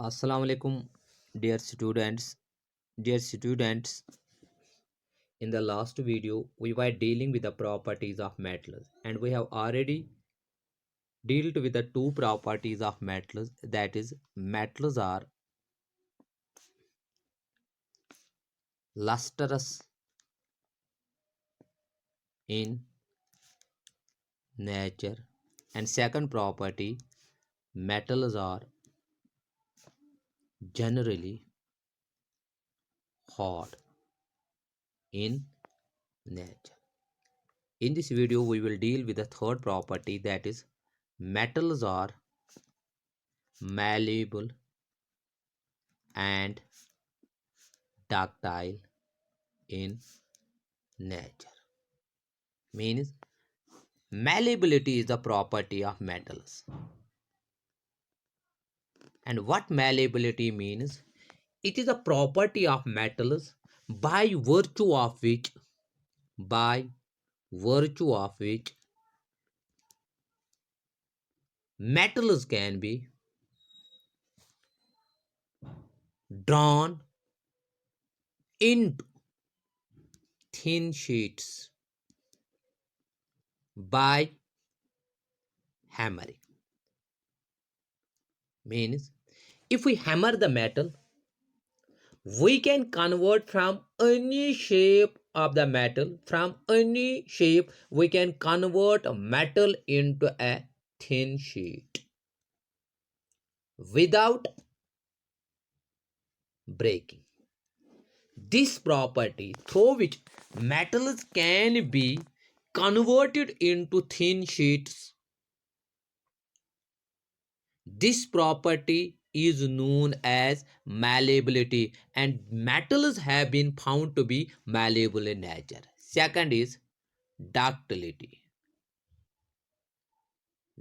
Assalamu alaikum, dear students. Dear students, in the last video, we were dealing with the properties of metals, and we have already dealt with the two properties of metals. That is, metals are lustrous in nature, and second property, metals are generally hot in nature. In this video, we will deal with the third property, that is, metals are malleable and ductile in nature. Means malleability is the property of metals. And what malleability means? It is a property of metals by virtue of which by virtue of which metals can be drawn into thin sheets by hammering. Means if we hammer the metal, we can convert from any shape of the metal, from any shape we can convert a metal into a thin sheet without breaking. This property through which metals can be converted into thin sheets, this property is known as malleability, and metals have been found to be malleable in nature. Second is ductility.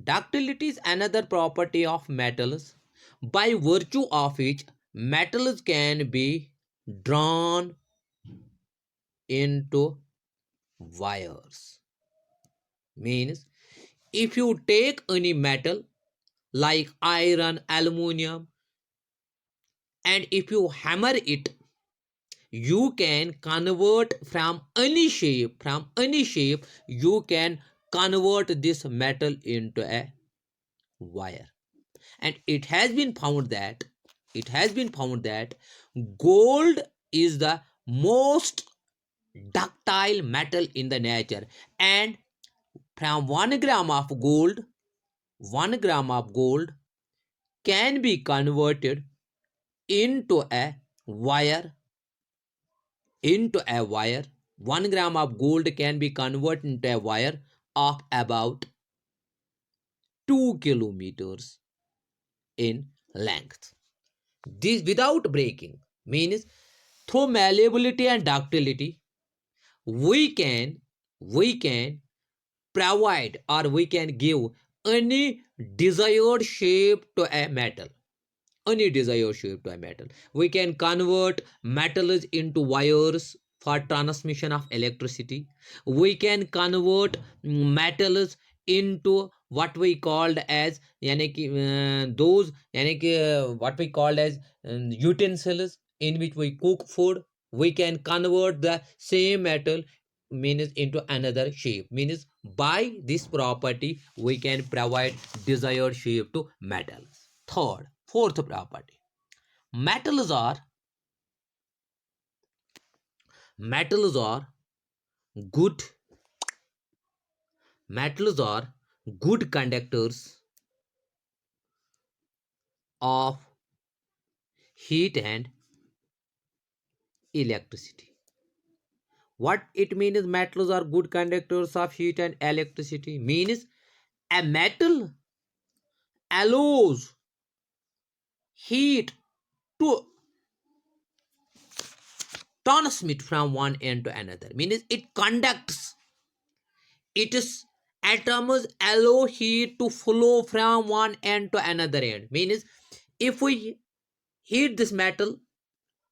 Ductility is another property of metals by virtue of which metals can be drawn into wires. Means if you take any metal like iron, aluminium, and if you hammer it, you can convert from any shape you can convert this metal into a wire. And it has been found that gold is the most ductile metal in the nature, and from 1 gram of gold 1 gram of gold can be converted into a wire. 1 gram of gold can be converted into a wire of about 2 kilometers in length. This without breaking. Means through malleability and ductility we can provide, or we can give any desired shape to a metal. We can convert metals into wires for transmission of electricity. We can convert metals into what we called as what we called as utensils in which we cook food. We can convert the same metal means into another shape. Means by this property we can provide desired shape to metals. Fourth property, metals are metals are good metals are good conductors of heat and electricity. What it means is metals are good conductors of heat and electricity. Means a metal allows heat to transmit from one end to another. Means it conducts. Its atoms allow heat to flow from one end to another end. Means if we heat this metal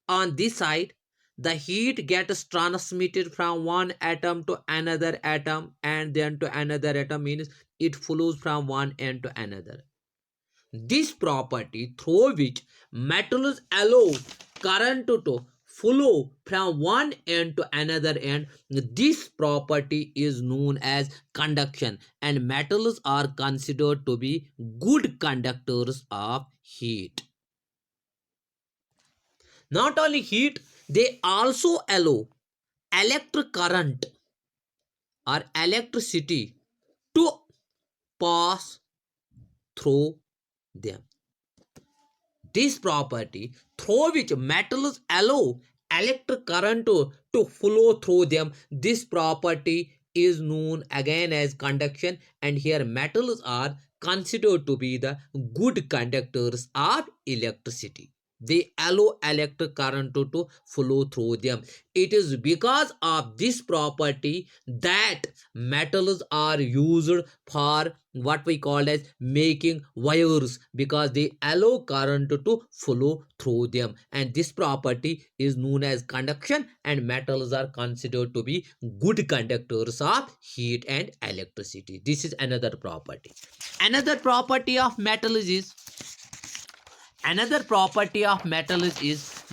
on this side, the heat gets transmitted from one atom to another atom and then to another atom. Means it flows from one end to another. this property through which metals allow current to flow from one end to another end. This property is known as conduction, and metals are considered to be good conductors of heat. Not only heat, they also allow electric current or electricity to pass through them. This property through which metals allow electric current to flow through them, this property is known again as conduction, and here metals are considered to be the good conductors of electricity. They allow electric current to flow through them. It is because of this property that metals are used for what we call as making wires, because they allow current to flow through them, and this property is known as conduction, and metals are considered to be good conductors of heat and electricity. This is another property. Another property of metals is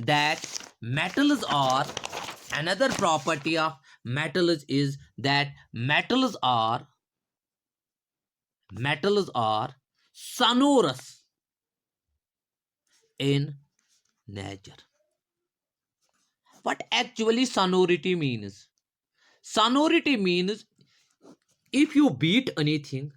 that metals are another property of metals is that metals are sonorous in nature. What actually sonority means? Sonority means if you beat anything,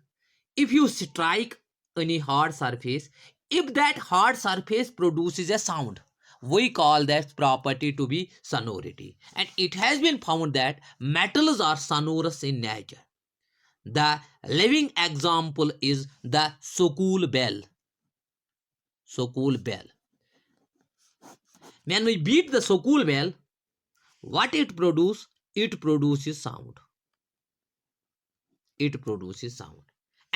if you strike any hard surface, if that hard surface produces a sound, we call that property to be sonority. And it has been found that metals are sonorous in nature. The living example is the school bell. School bell. When we beat the school bell, what it produces? It produces sound. It produces sound.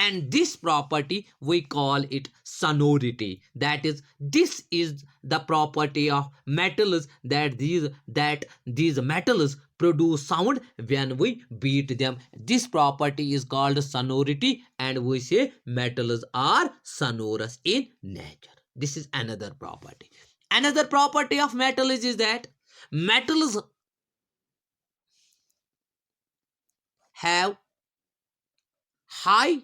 And this property we call it sonority. That is, this is the property of metals, that these metals produce sound when we beat them. This property is called sonority, and we say metals are sonorous in nature. This is another property. Another property of metals is that metals have high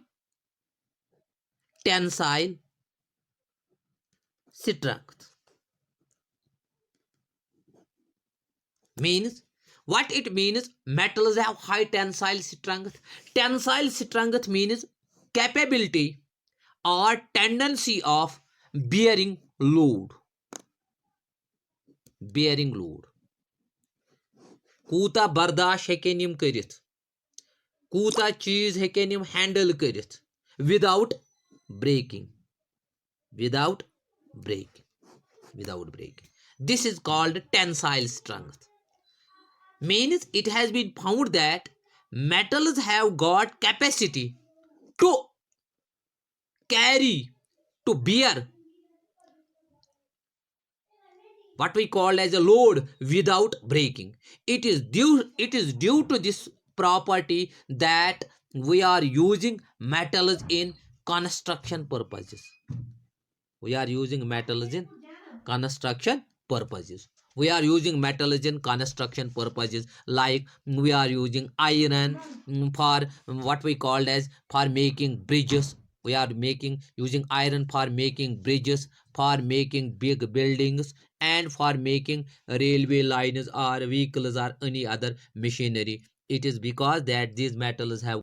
tensile strength. Means, what it means, metals have high tensile strength. Tensile strength means capability or tendency of bearing load. Bearing load. Koota bardash hekken yim karit. Koota cheese hekken yim handle karit without breaking. Without breaking. This is called tensile strength. Means it has been found that metals have got capacity to carry, to bear what we call as a load without breaking. It is due to this property that we are using metals in construction purposes. We are using metals in construction purposes. Like we are using iron for what we called as for making bridges. We are using iron for making bridges, for making big buildings, and for making railway lines or vehicles or any other machinery. It is because that these metals have